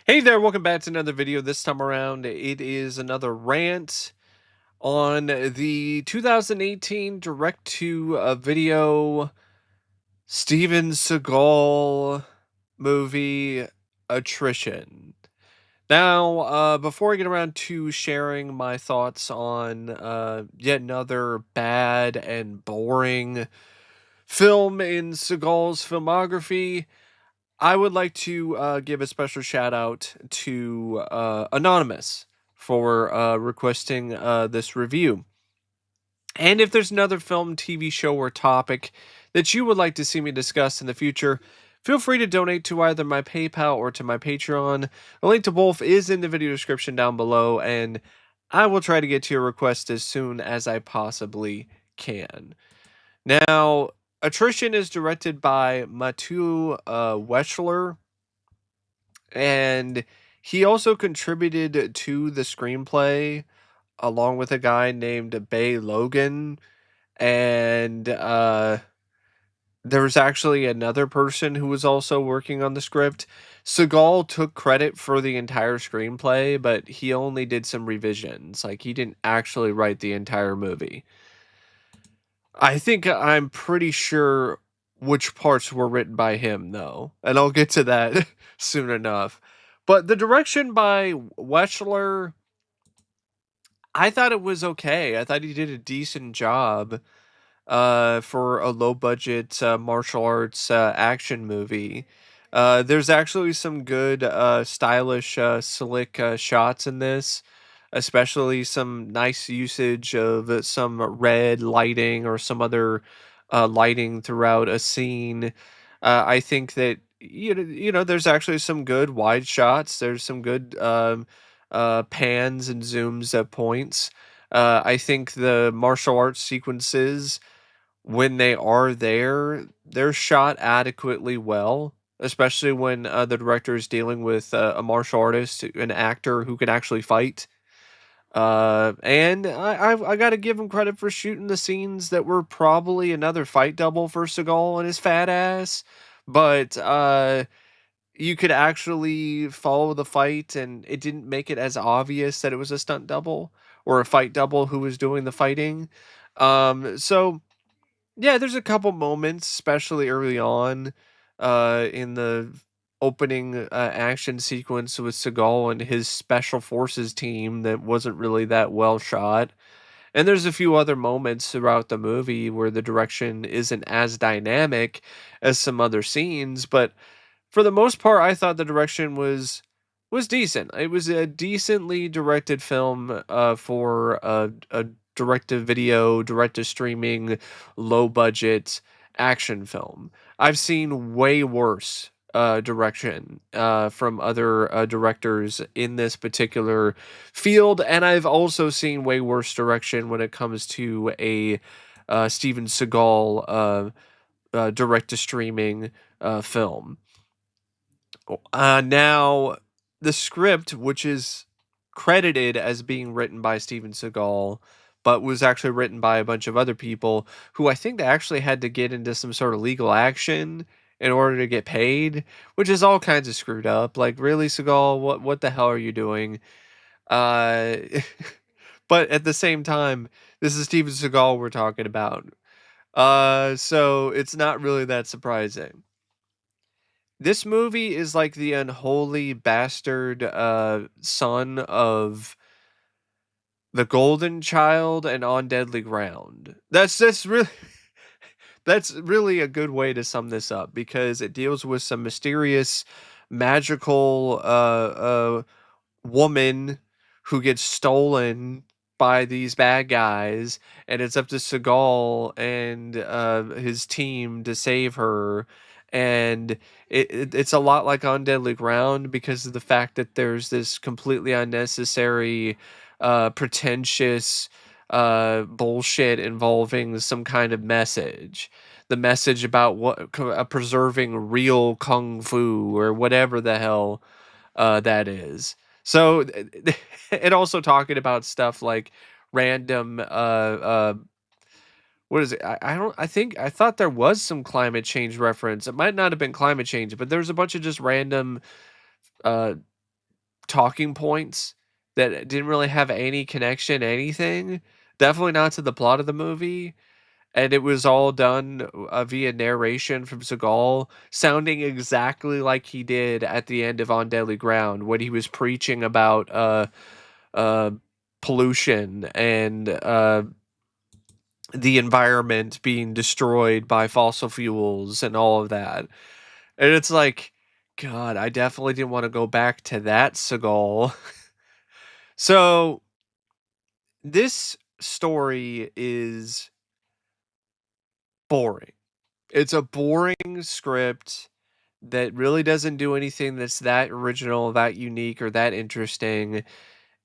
Hey there, welcome back to another video. This time around, it is another rant on the 2018 direct-to-video Steven Seagal movie Attrition. Now, before I get around to sharing my thoughts on yet another bad and boring film in Seagal's filmography, I would like to give a special shout out to Anonymous for requesting this review. And if there's another film, TV show, or topic that you would like to see me discuss in the future, feel free to donate to either my PayPal or to my Patreon. A link to both is in the video description down below, and I will try to get to your request as soon as I possibly can. Now, Attrition is directed by Mathieu Weschler, and he also contributed to the screenplay along with a guy named Bay Logan. And there was actually another person who was also working on the script. Seagal took credit for the entire screenplay, but he only did some revisions. Like, he didn't actually write the entire movie. I'm pretty sure which parts were written by him, though, and I'll get to that soon enough. But the direction by Weschler, I thought it was okay. I thought he did a decent job for a low budget martial arts action movie. There's actually some good stylish slick shots in this, especially some nice usage of some red lighting or some other lighting throughout a scene. I think that there's actually some good wide shots. There's some good pans and zooms at points. I think the martial arts sequences, when they are there, they're shot adequately well, especially when the director is dealing with a martial artist, an actor who can actually fight. And I got to give him credit for shooting the scenes that were probably another fight double for Seagal and his fat ass. But you could actually follow the fight, and it didn't make it as obvious that it was a stunt double or a fight double who was doing the fighting. So yeah, there's a couple moments, especially early on, in the opening action sequence with Seagal and his special forces team that wasn't really that well shot. And there's a few other moments throughout the movie where the direction isn't as dynamic as some other scenes, but for the most part, I thought the direction was decent. It was a decently directed film for a direct to video, direct to streaming, low budget action film. I've seen way worse direction from other directors in this particular field, and I've also seen way worse direction when it comes to a Steven Seagal direct to streaming film. Now, the script, which is credited as being written by Steven Seagal, but was actually written by a bunch of other people who I think they actually had to get into some sort of legal action in order to get paid, which is all kinds of screwed up. Like, really, Seagal, what the hell are you doing? Uh, but at the same time, this is Steven Seagal we're talking about. So it's not really that surprising. This movie is like the unholy bastard son of The Golden Child and On Deadly Ground. That's really that's really a good way to sum this up because it deals with some mysterious magical woman who gets stolen by these bad guys, and it's up to Seagal and his team to save her. And it's a lot like On Deadly Ground because of the fact that there's this completely unnecessary, pretentious bullshit involving some kind of message. The message about preserving real kung fu or whatever the hell that is. So and also talking about stuff like random what is it? I don't I think I thought there was some climate change reference. It might not have been climate change, but there's a bunch of just random uh talking points that didn't really have any connection to anything. Definitely not to the plot of the movie. And it was all done via narration from Seagal, sounding exactly like he did at the end of On Deadly Ground when he was preaching about uh, pollution and the environment being destroyed by fossil fuels and all of that. And it's like, God, I definitely didn't want to go back to that Seagal. So this story is boring. It's a boring script that really doesn't do anything that's that original, that unique, or that interesting.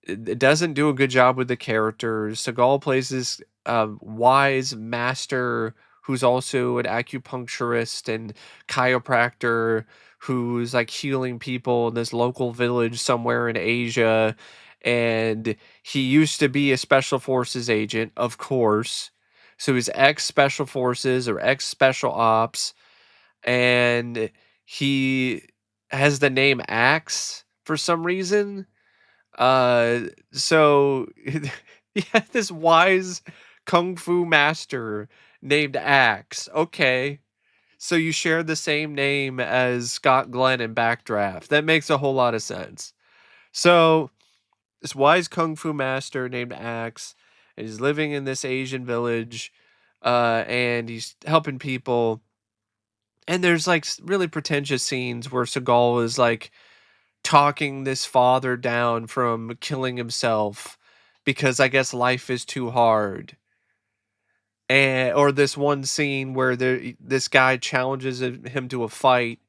It doesn't do a good job with the characters. Seagal plays this wise master who's also an acupuncturist and chiropractor who's like healing people in this local village somewhere in Asia. And he used to be a special forces agent, of course. So he's ex special forces or ex special ops. And he has the name Axe for some reason. So he had this wise kung fu master named Axe. Okay. So you share the same name as Scott Glenn in Backdraft. That makes a whole lot of sense. So this wise kung fu master named Axe, and he's living in this Asian village, and he's helping people. And there's like really pretentious scenes where Seagal is like talking this father down from killing himself because I guess life is too hard. And or this one scene where this guy challenges him to a fight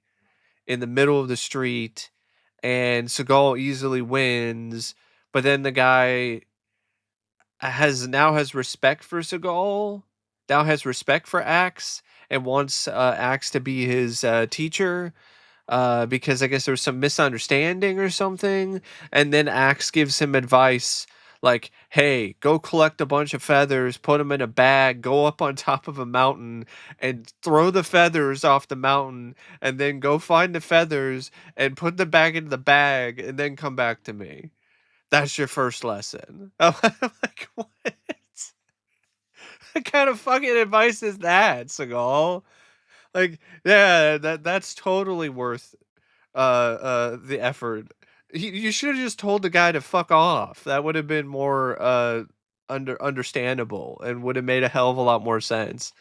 in the middle of the street and Seagal easily wins, but then the guy has respect for Seagal, now has respect for Axe and wants Axe to be his teacher because I guess there was some misunderstanding or something. And then Axe gives him advice like, hey, go collect a bunch of feathers, put them in a bag, go up on top of a mountain and throw the feathers off the mountain, and then go find the feathers and put the bag in the bag, and then come back to me. That's your first lesson. I'm like, what? What kind of fucking advice is that, Seagal? Like, yeah, that's totally worth the effort. You should have just told the guy to fuck off. That would have been more understandable and would have made a hell of a lot more sense.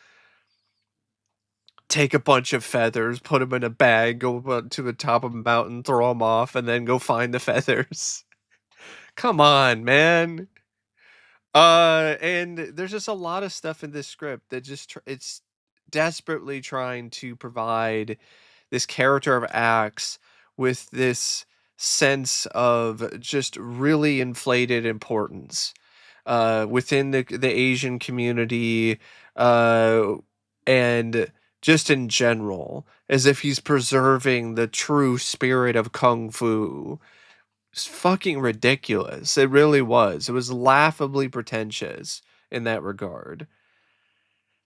Take a bunch of feathers, put them in a bag, go up to the top of a mountain, throw them off, and then go find the feathers. Come on, man. And there's just a lot of stuff in this script that just it's desperately trying to provide this character of Axe with this sense of just really inflated importance within the Asian community and just in general, as if he's preserving the true spirit of kung fu. It's fucking ridiculous. It really was. It was laughably pretentious in that regard.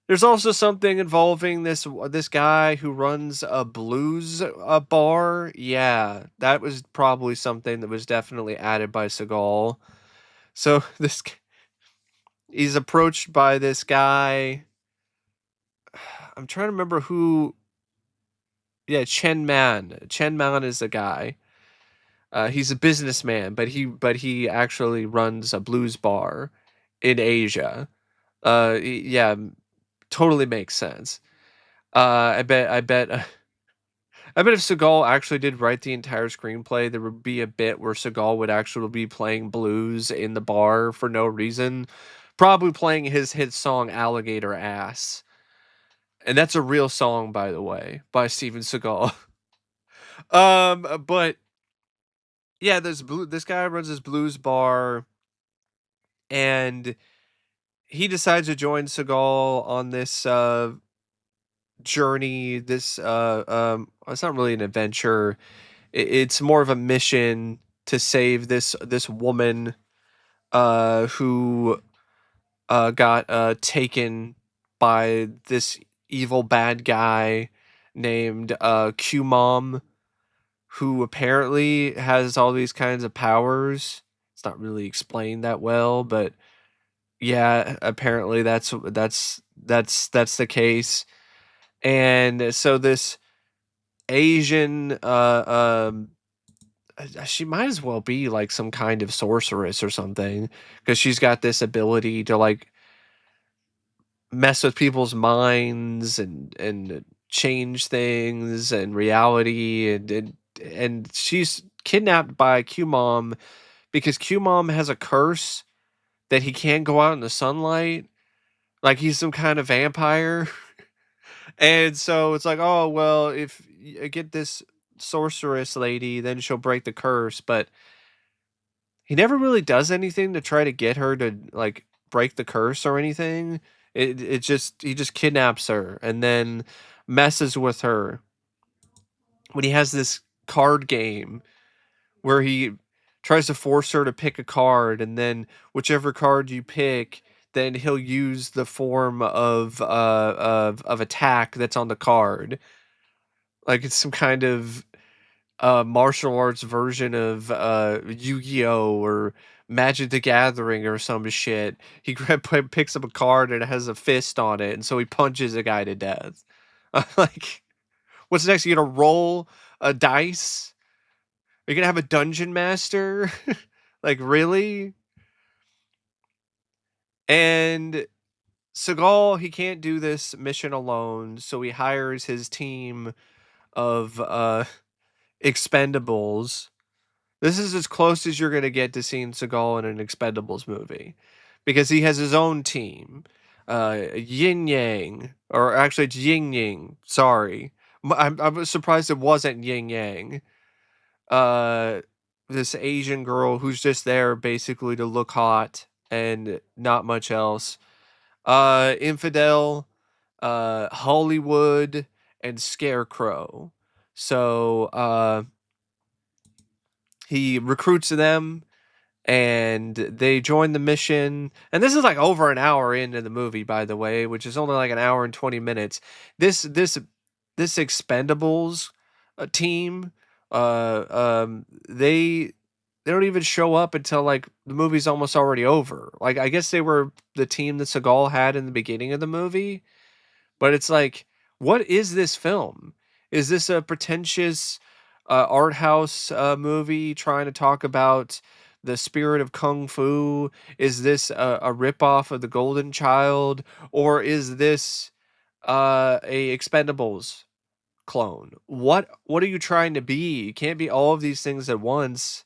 There's also something involving this guy who runs a blues bar. Yeah, that was probably something that was definitely added by Seagal. So he's approached by this guy. I'm trying to remember who. Yeah, Chen Man. Chen Man is the guy. He's a businessman, but he actually runs a blues bar in Asia. Yeah, totally makes sense. I bet I bet if Seagal actually did write the entire screenplay, there would be a bit where Seagal would actually be playing blues in the bar for no reason, probably playing his hit song "Alligator Ass," and that's a real song, by the way, by Steven Seagal. But yeah, this guy runs this blues bar, and he decides to join Seagal on this journey. This it's not really an adventure. It's more of a mission to save this woman who got taken by this evil bad guy named Q Mom, who apparently has all these kinds of powers. It's not really explained that well, but yeah, apparently that's the case. And so this Asian she might as well be like some kind of sorceress or something, because she's got this ability to like mess with people's minds and change things and reality, and she's kidnapped by Q Mom because Q Mom has a curse that he can't go out in the sunlight, like he's some kind of vampire. And so it's like, oh well, if you get this sorceress lady, then she'll break the curse. But he never really does anything to try to get her to like break the curse or anything. It just he just kidnaps her and then messes with her when he has this card game where he tries to force her to pick a card, and then whichever card you pick, then he'll use the form of attack that's on the card. Like it's some kind of martial arts version of Yu-Gi-Oh or Magic the Gathering or some shit. He picks up a card and it has a fist on it, and so he punches a guy to death. Like, what's next? You gonna roll a dice? Are you gonna have a dungeon master? Like, really? And Seagal, he can't do this mission alone, so he hires his team of expendables. This is as close as you're going to get to seeing Seagal in an Expendables movie, because he has his own team. Yin Yang, or actually it's Yin Yang. Sorry, I'm surprised it wasn't Yin Yang. Uh, this Asian girl who's just there basically to look hot and not much else. Infidel, Hollywood, and Scarecrow. So he recruits them and they join the mission. And this is like over an hour into the movie, by the way, which is only like an hour and 20 minutes. This Expendables team, they don't even show up until like the movie's almost already over. Like I guess they were the team that Seagal had in the beginning of the movie, but it's like, what is this film? Is this a pretentious art house movie trying to talk about the spirit of kung fu? Is this a ripoff of the Golden Child, or is this a Expendables clone? What are you trying to be? You can't be all of these things at once.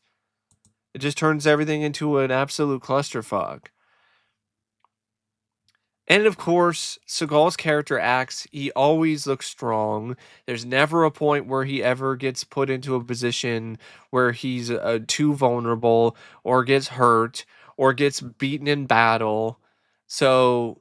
It just turns everything into an absolute clusterfuck. And of course, Seagal's character acts, he always looks strong. There's never a point where he ever gets put into a position where he's too vulnerable or gets hurt or gets beaten in battle. So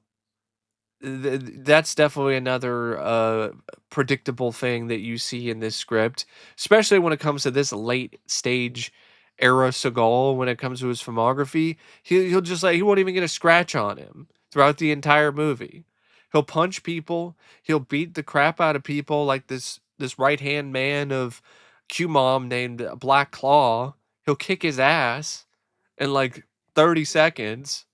that's definitely another predictable thing that you see in this script, especially when it comes to this late stage era Seagal. When it comes to his filmography, he'll just like he won't even get a scratch on him throughout the entire movie. He'll punch people. He'll beat the crap out of people like this right hand man of Q Mom named Black Claw. He'll kick his ass in like 30 seconds.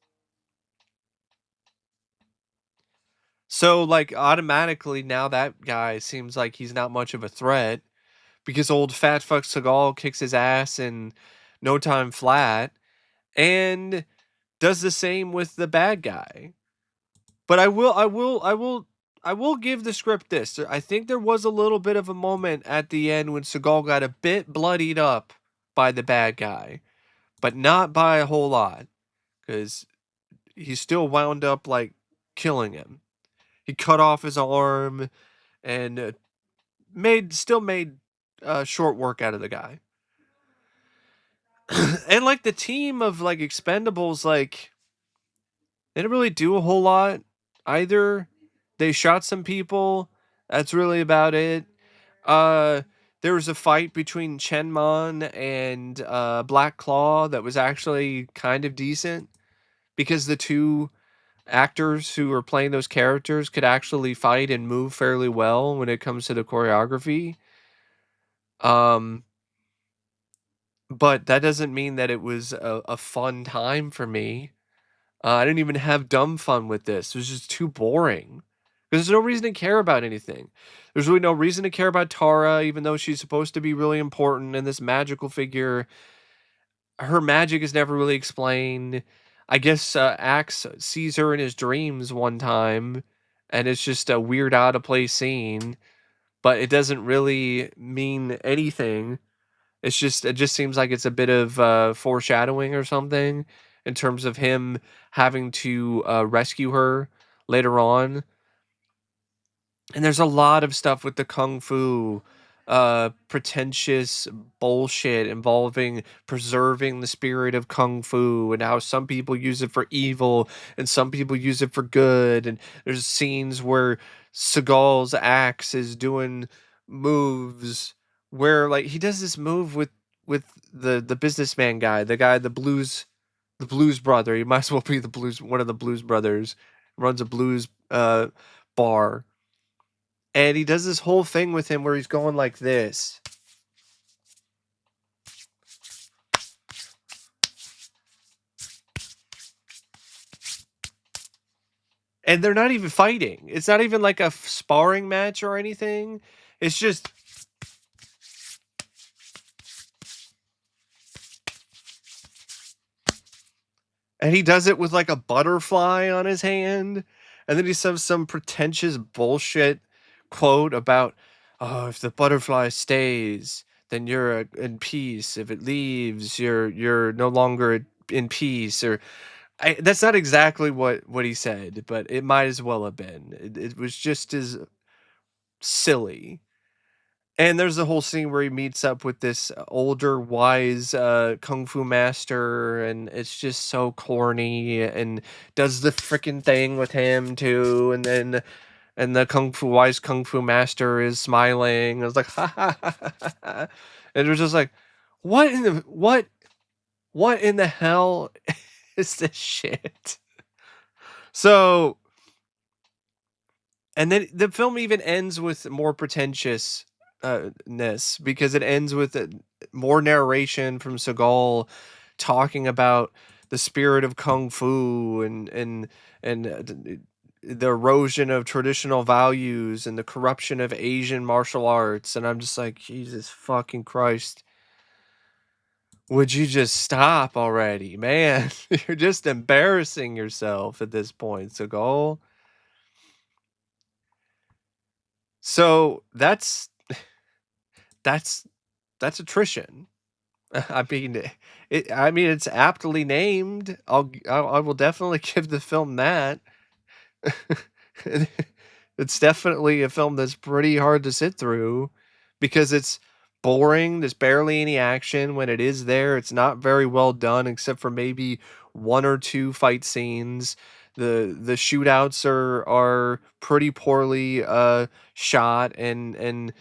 So, like, automatically now that guy seems like he's not much of a threat because old fat fuck Seagal kicks his ass in no time flat and does the same with the bad guy. But I will give the script this. I think there was a little bit of a moment at the end when Seagal got a bit bloodied up by the bad guy, but not by a whole lot, because he still wound up like killing him. He cut off his arm and made short work out of the guy. And like the team of like Expendables, like they didn't really do a whole lot either. They shot some people. That's really about it. Uh, there was a fight between Chenmon and Black Claw that was actually kind of decent because the two actors who were playing those characters could actually fight and move fairly well when it comes to the choreography. Um, but that doesn't mean that it was a fun time for me. I didn't even have dumb fun with this. It was just too boring. There's no reason to care about anything. There's really no reason to care about Tara, even though she's supposed to be really important and this magical figure. Her magic is never really explained. I guess Axe sees her in his dreams one time, and it's just a weird, out of place scene, but it doesn't really mean anything. It just seems like it's a bit of foreshadowing or something in terms of him having to rescue her later on. And there's a lot of stuff with the kung fu, pretentious bullshit involving preserving the spirit of kung fu and how some people use it for evil and some people use it for good. And there's scenes where Seagal's axe is doing moves where like he does this move with the businessman guy, the guy the blues brother. He might as well be the blues one of the blues brothers. Runs a blues bar, and he does this whole thing with him where he's going like this. And they're not even fighting. It's not even like a sparring match or anything. It's just, and he does it with like a butterfly on his hand. And then he says some pretentious bullshit quote about, oh, if the butterfly stays, then you're in peace. If it leaves, you're no longer in peace. Or that's not exactly what he said, but it might as well have been. It was just as silly. And there's a whole scene where he meets up with this older, wise kung fu master, and it's just so corny. And does the freaking thing with him too, and then and the kung fu master is smiling. I was like, ha ha ha ha, ha. And it was just like, what in the hell is this shit? So, and then the film even ends with more pretentious ness because it ends with more narration from Seagal talking about the spirit of kung fu and the erosion of traditional values and the corruption of Asian martial arts. And I'm just like, Jesus fucking Christ, would you just stop already, man? You're just embarrassing yourself at this point, Seagal. So that's that's attrition. I mean, I mean, it's aptly named. I will definitely give the film that. It's definitely a film that's pretty hard to sit through because it's boring. There's barely any action. When it is there, it's not very well done, except for maybe one or two fight scenes. The shootouts are pretty poorly shot and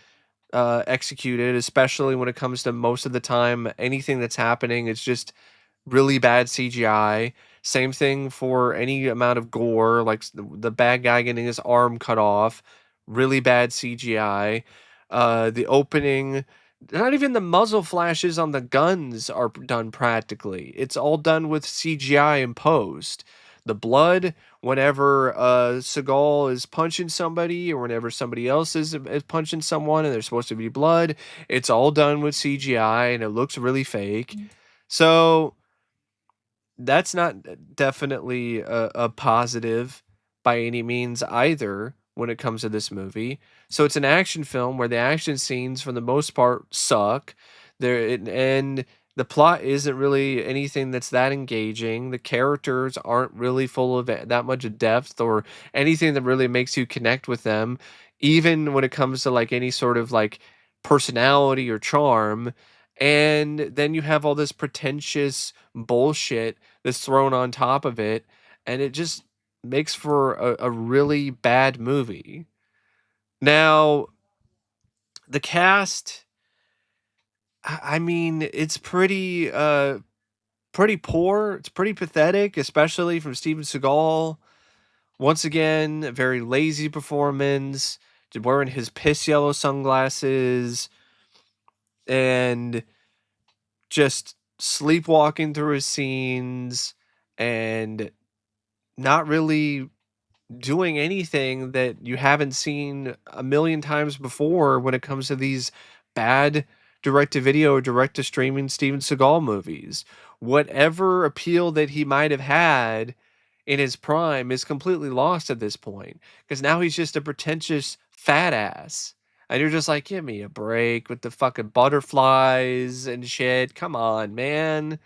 executed, especially when it comes to most of the time anything that's happening. It's just really bad CGI. Same thing for any amount of gore, like the bad guy getting his arm cut off. Really bad CGI. The opening, not even the muzzle flashes on the guns are done practically. It's all done with CGI in post. The blood, whenever Seagal is punching somebody or whenever somebody else is punching someone and there's supposed to be blood, it's all done with CGI and it looks really fake. So that's not definitely a positive by any means either when it comes to this movie. So it's an action film where the action scenes, for the most part, suck. And the plot isn't really anything that's that engaging. The characters aren't really full of that much depth or anything that really makes you connect with them. Even when it comes to like any sort of like personality or charm. And then you have all this pretentious bullshit that's thrown on top of it, and it just makes for a really bad movie. Now, the cast, I mean, it's pretty poor. It's pretty pathetic, especially from Steven Seagal. Once again, a very lazy performance, wearing his piss yellow sunglasses, and just sleepwalking through his scenes and not really doing anything that you haven't seen a million times before when it comes to these bad direct to video or direct to streaming Steven Seagal movies. Whatever appeal that he might have had in his prime is completely lost at this point because now he's just a pretentious fat ass. And you're just like, give me a break with the fucking butterflies and shit. Come on, man.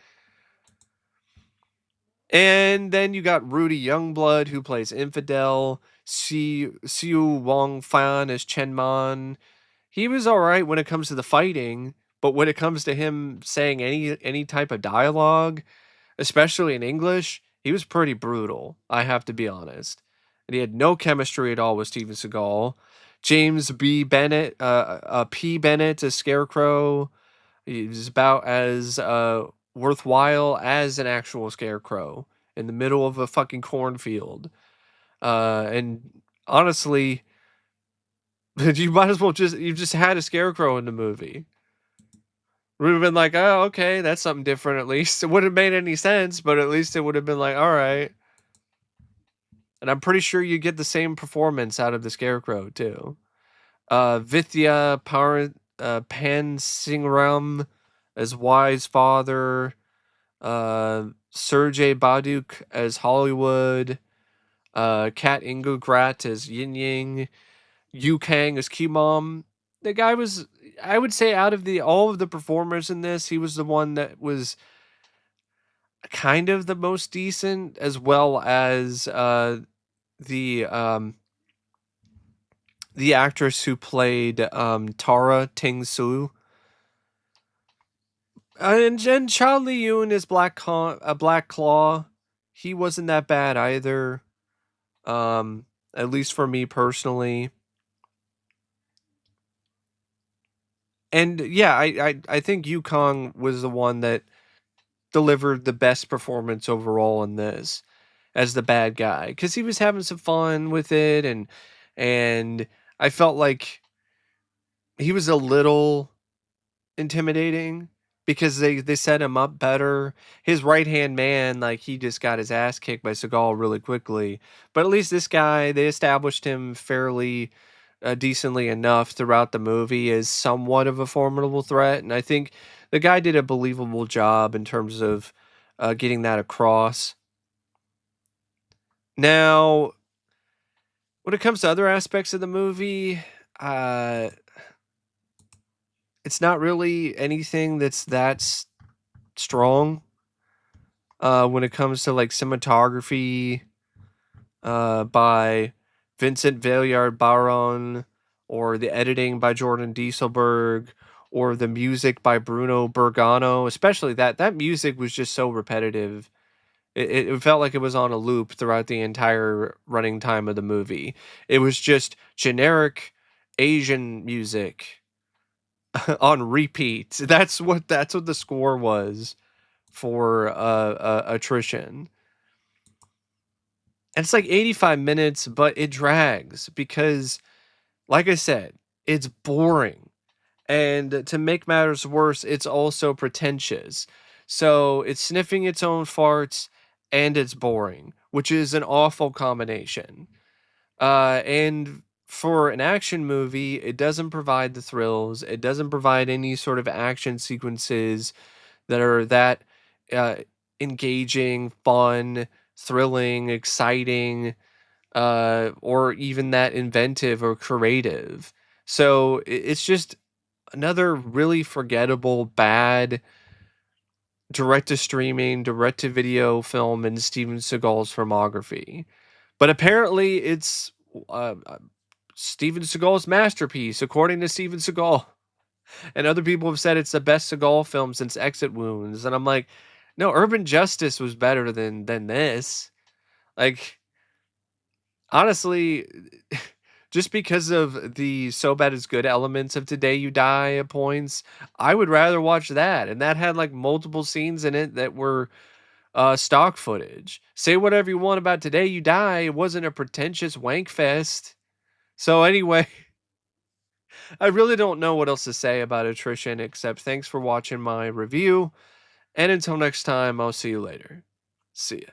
And then you got Rudy Youngblood, who plays Infidel. Siu-Wong Fan as Chen Man. He was all right when it comes to the fighting, but when it comes to him saying any type of dialogue, especially in English, he was pretty brutal. I have to be honest. And he had no chemistry at all with Steven Seagal. James B. Bennett, P. Bennett as Scarecrow. He's about as worthwhile as an actual scarecrow in the middle of a fucking cornfield. And honestly, you might as well you just had a scarecrow in the movie. We would have been like, oh, okay, that's something different at least. It wouldn't have made any sense, but at least it would have been like, all right. And I'm pretty sure you get the same performance out of the scarecrow too. Vithya Pansingram as Wise Father. Sergey Baduk as Hollywood. Kat Ingograt as Yin Yang. Yu Kang as Q-Mom. The guy was, I would say, out of all of the performers in this, he was the one that was kind of the most decent, as well as the um, the actress who played Tara Ting Sue. And Charlie Yoon is Black Claw. He wasn't that bad either. At least for me personally. And yeah, I think Yukong was the one that delivered the best performance overall in this as the bad guy because he was having some fun with it, and I felt like he was a little intimidating because they set him up better. His right hand man, like he just got his ass kicked by Seagal really quickly, but at least this guy they established him fairly decently enough throughout the movie as somewhat of a formidable threat, and I think the guy did a believable job in terms of getting that across. Now, when it comes to other aspects of the movie, uh, it's not really anything that's strong. When it comes to like cinematography, by Vincent Valliard Baron, or the editing by Jordan Dieselberg, or the music by Bruno Bergano. Especially that music was just so repetitive. It felt like it was on a loop throughout the entire running time of the movie. It was just generic Asian music on repeat. That's what the score was for Attrition. And it's like 85 minutes, but it drags because, like I said, it's boring. And to make matters worse, it's also pretentious. So it's sniffing its own farts and it's boring, which is an awful combination. And for an action movie, it doesn't provide the thrills. It doesn't provide any sort of action sequences that are that uh, engaging, fun, thrilling, exciting, or even that inventive or creative. So it's just another really forgettable, bad direct to streaming, direct to video film in Steven Seagal's filmography. But apparently, it's Steven Seagal's masterpiece, according to Steven Seagal. And other people have said it's the best Seagal film since Exit Wounds. And I'm like, no, Urban Justice was better than this. Like, honestly, just because of the so bad it's good elements of Today You Die at points, I would rather watch that. And that had like multiple scenes in it that were stock footage. Say whatever you want about Today You Die, it wasn't a pretentious wank fest. So anyway, I really don't know what else to say about Attrition except thanks for watching my review. And until next time, I'll see you later. See ya.